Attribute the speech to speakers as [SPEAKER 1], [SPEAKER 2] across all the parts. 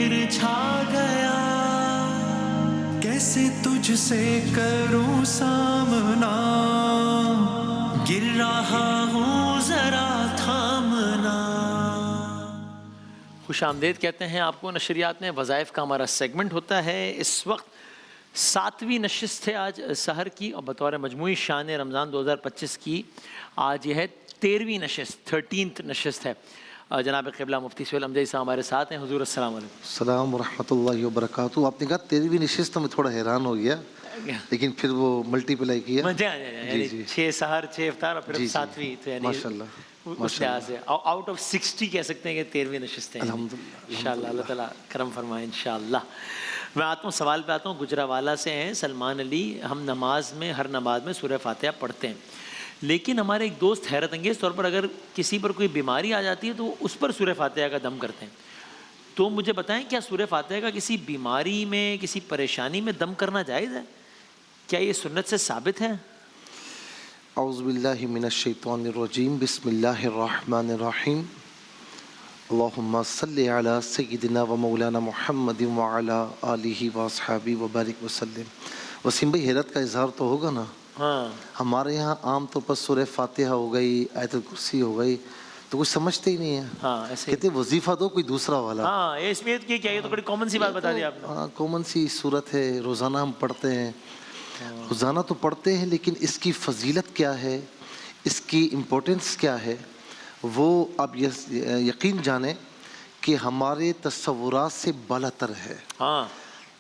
[SPEAKER 1] پھر چھا گیا، کیسے تجھ سے کروں سامنا، گر رہا ہوں ذرا تھامنا۔
[SPEAKER 2] خوش آمدید کہتے ہیں آپ کو نشریات میں، وظائف کا ہمارا سیگمنٹ ہوتا ہے۔ اس وقت 7ویں نشست ہے آج سحر کی، اور بطور مجموعی شان رمضان 2025 کی آج یہ ہے 13ویں نشست، 13th نشست ہے۔ جناب قبلہ مفتی سہیل امجدی صاحب ہمارے ساتھ ہیں۔ حضور السلام علیکم۔
[SPEAKER 3] السلام ورحمۃ اللہ وبرکاتہ۔ آپ نے کہا 13ویں نشست، میں تھوڑا حیران ہو گیا، لیکن پھر وہ ملٹی پلائی کیا،
[SPEAKER 2] یعنی 6 سحر 6 افطار اور پھر 7ویں، تو یعنی
[SPEAKER 3] ماشاء اللہ
[SPEAKER 2] اس لحاظ سے آؤٹ آف 60 کہہ سکتے ہیں کہ 13ویں نشست ہے
[SPEAKER 3] الحمدللہ۔
[SPEAKER 2] انشاءاللہ۔ اللہ تعالیٰ کرم فرمائے انشاءاللہ۔ میں آتا ہوں سوال پہ آتا ہوں، گجراوالا سے ہیں سلمان علی۔ ہم نماز میں، ہر نماز میں سورہ فاتحہ پڑھتے ہیں، لیکن ہمارے ایک دوست حیرت انگیز طور پر اگر کسی پر کوئی بیماری آ جاتی ہے تو اس پر سورہ فاتحہ کا دم کرتے ہیں۔ تو مجھے بتائیں، کیا سورہ فاتحہ کا کسی بیماری میں، کسی پریشانی میں دم کرنا جائز ہے؟ کیا یہ سنت سے ثابت ہے؟
[SPEAKER 3] اعوذ باللہ من الشیطان الرجیم، بسم اللہ الرحمن الرحیم، اللہم صلی علی سیدنا و مولانا محمد وعلی آلہ واصحابہ وبارک وسلم۔ وسیم بھائی، حیرت کا اظہار تو ہوگا نا؟
[SPEAKER 2] ہاں،
[SPEAKER 3] ہمارے یہاں عام طور پر سورہ فاتحہ ہو گئی، آیت الکرسی ہو گئی، تو کچھ سمجھتے ہی نہیں ہے۔
[SPEAKER 2] ہاں ایسے
[SPEAKER 3] کہتے وظیفہ دو کوئی دوسرا والا۔
[SPEAKER 2] ہاں، اس میں کیا یہ تو بڑی کامن سی بات بتا دی آپ نے۔
[SPEAKER 3] ہاں، کامن سی صورت ہے، روزانہ ہم پڑھتے ہیں، روزانہ تو پڑھتے ہیں، لیکن اس کی فضیلت کیا ہے، اس کی امپورٹنس کیا ہے، وہ آپ یقین جانیں کہ ہمارے تصورات سے بالا تر ہے۔
[SPEAKER 2] ہاں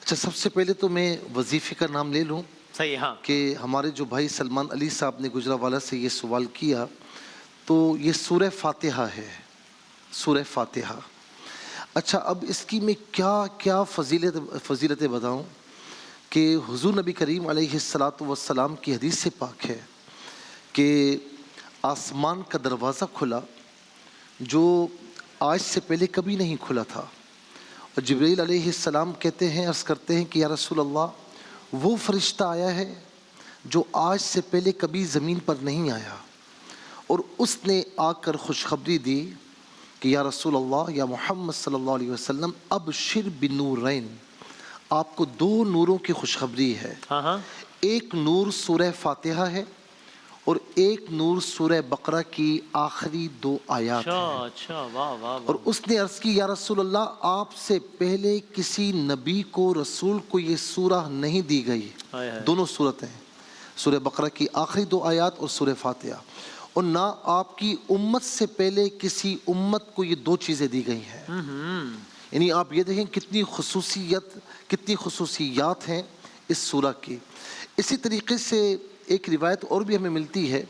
[SPEAKER 3] اچھا، سب سے پہلے تو میں وظیفے کا نام لے لوں
[SPEAKER 2] صحیح۔ ہاں،
[SPEAKER 3] کہ ہمارے جو بھائی سلمان علی صاحب نے گجراوالا سے یہ سوال کیا، تو یہ سورہ فاتحہ ہے، سورہ فاتحہ۔ اچھا، اب اس کی میں کیا فضیلتیں بتاؤں کہ حضور نبی کریم علیہ السلام کی حدیث سے پاک ہے کہ آسمان کا دروازہ کھلا جو آج سے پہلے کبھی نہیں کھلا تھا، اور جبرائیل علیہ السلام کہتے ہیں، عرض کرتے ہیں کہ یا رسول اللہ، وہ فرشتہ آیا ہے جو آج سے پہلے کبھی زمین پر نہیں آیا، اور اس نے آ کر خوشخبری دی کہ یا رسول اللہ، یا محمد صلی اللہ علیہ وسلم، ابشر بنورین، آپ کو 2 نوروں کی خوشخبری ہے۔
[SPEAKER 2] ہاں ہاں،
[SPEAKER 3] ایک نور سورہ فاتحہ ہے، اور ایک نور سورہ بقرہ کی آخری 2 آیات ہیں۔
[SPEAKER 2] اچھا، واہ واہ۔
[SPEAKER 3] اور اس نے عرض کی، یا رسول اللہ، آپ سے پہلے کسی نبی کو، رسول کو یہ سورہ نہیں دی گئی، دونوں سورتیں، سورہ بقرہ کی آخری 2 آیات اور سورہ فاتحہ، اور نہ آپ کی امت سے پہلے کسی امت کو یہ 2 چیزیں دی گئی ہیں۔ یعنی آپ یہ دیکھیں کتنی خصوصیات ہیں اس سورہ کی۔ اسی طریقے سے ایک روایت اور بھی ہمیں ملتی ہے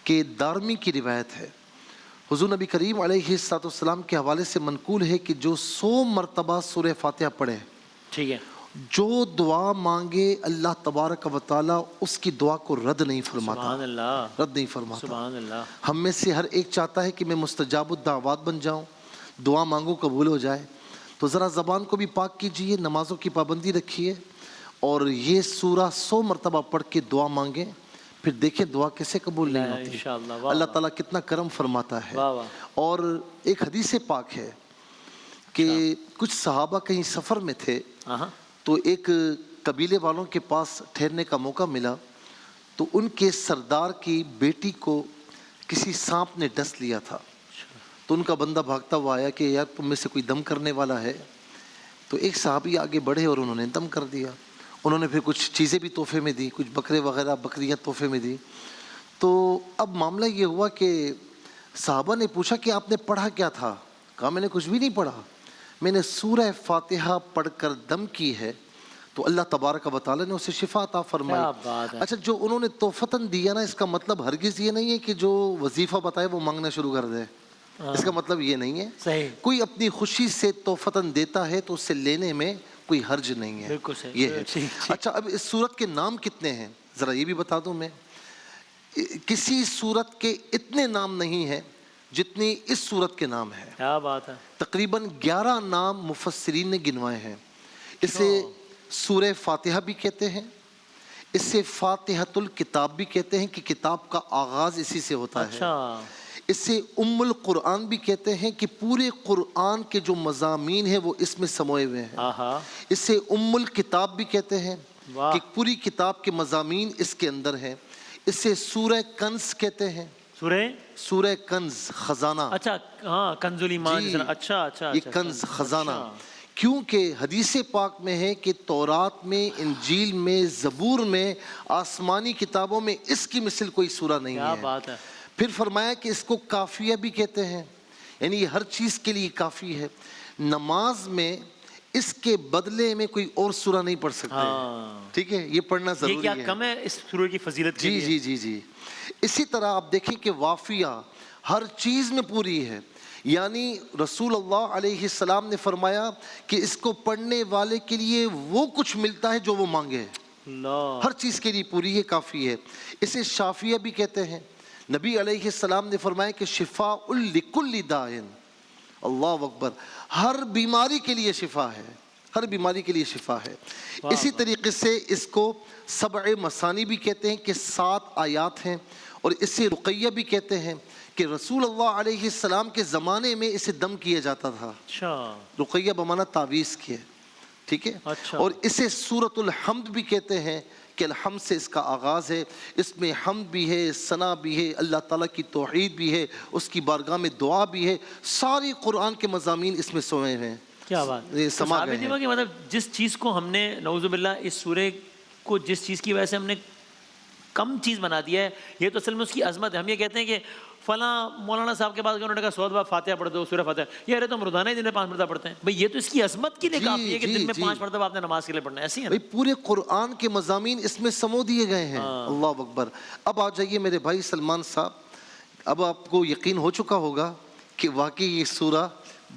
[SPEAKER 3] کہ دارمی کی روایت ہے، حضور نبی کریم علیہ السلام کے حوالے سے منقول ہے کہ جو 100 مرتبہ سورہ فاتحہ پڑھے،
[SPEAKER 2] ٹھیک ہے،
[SPEAKER 3] جو دعا مانگے اللہ تبارک و تعالیٰ اس کی دعا کو رد نہیں فرماتا،
[SPEAKER 2] سبحان اللہ،
[SPEAKER 3] رد نہیں فرماتا۔
[SPEAKER 2] سبحان اللہ۔
[SPEAKER 3] ہم میں سے ہر ایک چاہتا ہے کہ میں مستجاب الدعوات بن جاؤں، دعا مانگوں قبول ہو جائے، تو ذرا زبان کو بھی پاک کیجئے، نمازوں کی پابندی رکھیے، اور یہ سورہ 100 مرتبہ پڑھ کے دعا مانگیں، پھر دیکھیں دعا کیسے قبول نہیں ہوتی،
[SPEAKER 2] انشاءاللہ۔
[SPEAKER 3] اللہ تعالیٰ کتنا کرم فرماتا ہے۔ اور ایک حدیث پاک ہے کہ کچھ صحابہ کہیں سفر میں تھے، تو ایک قبیلے والوں کے پاس ٹھہرنے کا موقع ملا، تو ان کے سردار کی بیٹی کو کسی سانپ نے ڈس لیا تھا، تو ان کا بندہ بھاگتا ہوا آیا کہ یار تم میں سے کوئی دم کرنے والا ہے، تو ایک صحابی آگے بڑھے اور انہوں نے دم کر دیا۔ انہوں نے پھر کچھ چیزیں بھی تحفے میں دی، کچھ بکرے وغیرہ بکریاں تحفے میں دی۔ تو اب معاملہ یہ ہوا کہ صحابہ نے پوچھا کہ آپ نے پڑھا کیا تھا؟ کہا میں نے کچھ بھی نہیں پڑھا، میں نے سورہ فاتحہ پڑھ کر دم کی ہے، تو اللہ تبارک و تعالیٰ نے اسے شفا عطا فرمائی۔ اچھا، جو انہوں نے توفتاً دیا نا، اس کا مطلب ہرگز یہ نہیں ہے کہ جو وظیفہ بتائے وہ مانگنا شروع کر دے، اس کا مطلب یہ نہیں ہے۔
[SPEAKER 2] صحیح،
[SPEAKER 3] کوئی اپنی خوشی سے توفتاً دیتا ہے تو اسے لینے میں کوئی حرج نہیں ہے،
[SPEAKER 2] بالکل صحیح،
[SPEAKER 3] یہ ہے۔ اچھا، اب اس سورت کے نام کتنے ہیں ذرا یہ بھی بتا دوں میں۔ کسی سورت کے اتنے نام نہیں ہیں جتنی اس سورت کے نام ہیں۔
[SPEAKER 2] کیا بات ہے،
[SPEAKER 3] تقریباً 11 نام مفسرین نے گنوائے ہیں۔ اسے سورہ فاتحہ بھی کہتے ہیں، اسے فاتحۃ الکتاب بھی کہتے ہیں کہ کتاب کا آغاز اسی سے ہوتا ہے۔ اسے ام القرآن بھی کہتے ہیں کہ پورے قرآن کے جو مضامین ہیں وہ اس میں سموئے ہوئے ہیں. اسے ام الکتاب بھی کہتے ہیں کہ پوری کتاب کے مضامین اس کے اندر ہیں. اسے سورہ کنز کہتے ہیں. سورہ کنز خزانہ.
[SPEAKER 2] اچھا ہاں کنز الایمان. اچھا
[SPEAKER 3] یہ کنز خزانہ. کیونکہ حدیث پاک میں ہے کہ تورات میں، انجیل میں، زبور میں، آسمانی کتابوں میں اس کی مثل کوئی سورہ نہیں ہے.
[SPEAKER 2] کیا بات ہے.
[SPEAKER 3] پھر فرمایا کہ اس کو کافیہ بھی کہتے ہیں، یعنی یہ ہر چیز کے لیے کافی ہے. نماز میں اس کے بدلے میں کوئی اور سورہ نہیں پڑھ سکتے. ٹھیک ہے، یہ پڑھنا ضروری ہے.
[SPEAKER 2] یہ کیا کم ہے اس سورہ کی فضیلت کے لیے؟
[SPEAKER 3] جی. اسی طرح آپ دیکھیں کہ وافیہ ہر چیز میں پوری ہے. یعنی رسول اللہ علیہ السلام نے فرمایا کہ اس کو پڑھنے والے کے لیے وہ کچھ ملتا ہے جو وہ مانگے. ہر چیز کے لیے پوری ہے، کافی ہے. اسے شافیہ بھی کہتے ہیں. نبی علیہ السلام نے فرمایا کہ شفاء لکل داء. اللہ اکبر. ہر بیماری کے لیے شفا ہے، ہر بیماری کے لیے شفا ہے. اسی طریقے سے اس کو سبع مثانی بھی کہتے ہیں کہ 7 آیات ہیں. اور اسے رقیہ بھی کہتے ہیں کہ رسول اللہ علیہ السلام کے زمانے میں اسے دم کیا جاتا تھا. رقیہ بمعنی تعویذ کیے. ٹھیک ہے. اور اسے سورۃ الحمد بھی کہتے ہیں کہ الحمد سے اس کا آغاز ہے. اس میں حمد بھی ہے، ثنا بھی ہے، اللہ تعالیٰ کی توحید بھی ہے، اس کی بارگاہ میں دعا بھی ہے. ساری قرآن کے مضامین اس میں سوئے ہیں.
[SPEAKER 2] کیا بات.
[SPEAKER 3] سما گئے ہیں.
[SPEAKER 2] کہ مطلب جس چیز کو ہم نے نعوذ باللہ اس سورے کو جس چیز کی وجہ سے ہم نے کم چیز بنا دیا ہے، یہ تو اصل میں اس کی عظمت ہے. ہم یہ کہتے ہیں کہ فلاں مولانا صاحب کے پاس انہوں نے کہا 100 دفعہ فاتحہ پڑھ دو، سورہ فاتحہ. یہ ارے تو ہم روزانہ ہی دن میں 5 مرتبہ پڑھتے ہیں. بھئی یہ تو اس کی عظمت کے لیے کافی ہے کہ دن میں 5 مرتبہ آپ نے نماز کے لیے پڑھنا ہے. ایسی ہے
[SPEAKER 3] بھئی پورے قرآن کے مضامین اس میں سمو دیے گئے ہیں. اللہ اکبر. اب آ جائیے میرے بھائی سلمان صاحب، اب آپ کو یقین ہو چکا ہوگا کہ واقعی یہ سورہ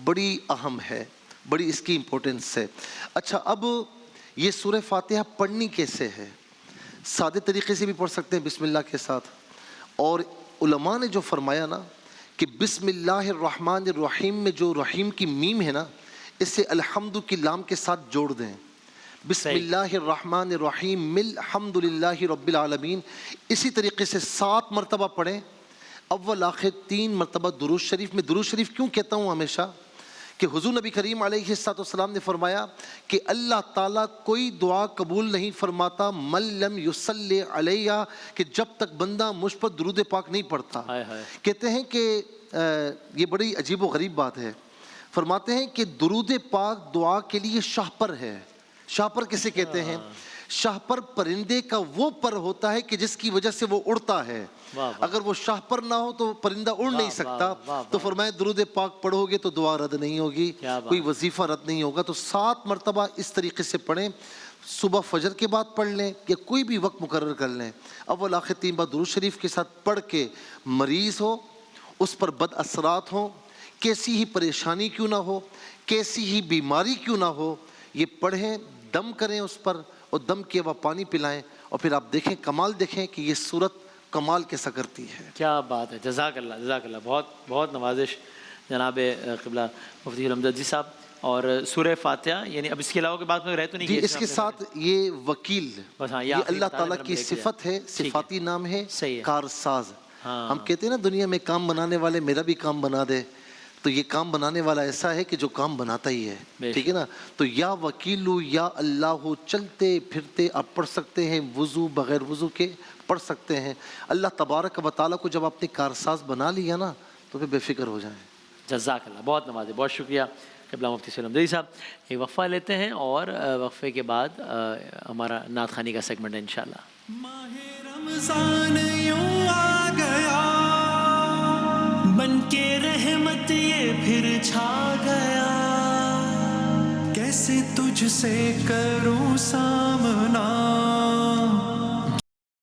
[SPEAKER 3] بڑی اہم ہے، بڑی اس کی امپورٹنس ہے. اچھا اب یہ سورہ فاتحہ پڑھنی کیسے ہے؟ سادے طریقے سے بھی پڑھ سکتے ہیں بسم اللہ کے ساتھ. اور علماء نے جو فرمایا نا کہ بسم اللہ الرحمن الرحیم میں جو رحیم کی میم ہے نا، اسے الحمد کی لام کے ساتھ جوڑ دیں. بسم اللہ الرحمن الرحیم الحمد للہ رب العالمین. اسی طریقے سے 7 مرتبہ پڑھیں. اول آخر 3 مرتبہ درود شریف. میں درود شریف کیوں کہتا ہوں ہمیشہ کہ حضور نبی کریم علیہ السلام نے فرمایا کہ اللہ تعالیٰ کوئی دعا قبول نہیں فرماتا من لم یصلی علیہ، کہ جب تک بندہ مجھ پر درود پاک نہیں پڑھتا. کہتے ہیں کہ یہ بڑی عجیب و غریب بات ہے. فرماتے ہیں کہ درود پاک دعا کے لیے شاہپر ہے. شاہپر کسے کہتے ہیں؟ شاہپر پرندے کا وہ پر ہوتا ہے کہ جس کی وجہ سے وہ اڑتا ہے. اگر وہ شاہپر نہ ہو تو پرندہ اڑ نہیں سکتا. تو فرمایا درود پاک پڑھو گے تو دعا رد نہیں ہوگی، کوئی وظیفہ رد نہیں ہوگا. تو 7 مرتبہ اس طریقے سے پڑھیں. صبح فجر کے بعد پڑھ لیں یا کوئی بھی وقت مقرر کر لیں. اول آخر 3 بار درود شریف کے ساتھ پڑھ کے مریض ہو، اس پر بد اثرات ہوں، کیسی ہی پریشانی کیوں نہ ہو، کیسی ہی بیماری کیوں نہ ہو، یہ پڑھیں، دم کریں اس پر، اور دم کیا ہوا پانی پلائیں. اور پھر آپ دیکھیں کمال، دیکھیں کہ یہ صورت کمال کیسا کرتی ہے.
[SPEAKER 2] کیا بات ہے. جزاک اللہ جزاک اللہ. بہت بہت نوازش جناب قبلہ مفتی رمضان جی صاحب. اور سورہ فاتحہ یعنی اب اس کے علاوہ کے بعد میں رہ تو نہیں
[SPEAKER 3] جی. اس کے ساتھ یہ وکیل، یہ اللہ تعالیٰ کی صفت ہے، صفاتی نام ہے کارساز. ہم کہتے ہیں نا دنیا میں کام بنانے والے، میرا بھی کام بنا دے. تو یہ کام بنانے والا ایسا ہے کہ جو کام بناتا ہی ہے. ٹھیک ہے نا. تو یا وکیلو یا اللہ، چلتے پھرتے آپ پڑھ سکتے ہیں، وضو بغیر وضو کے پڑھ سکتے ہیں. اللہ تبارک و تعالیٰ کو جب آپ نے کارساز بنا لیا نا تو پھر بے فکر ہو جائیں.
[SPEAKER 2] جزاک اللہ. بہت نوازے. بہت شکریہ قبلہ مفتی سلم جی صاحب. ایک وقفہ لیتے ہیں اور وقفے کے بعد ہمارا نعت خوانی کا سیگمنٹ ہے انشاءاللہ.
[SPEAKER 1] ماہ رمضان یوں آ گیا، بن کے رحمت یہ پھر چھا گیا. کیسے تجھ سے کروں سامنا،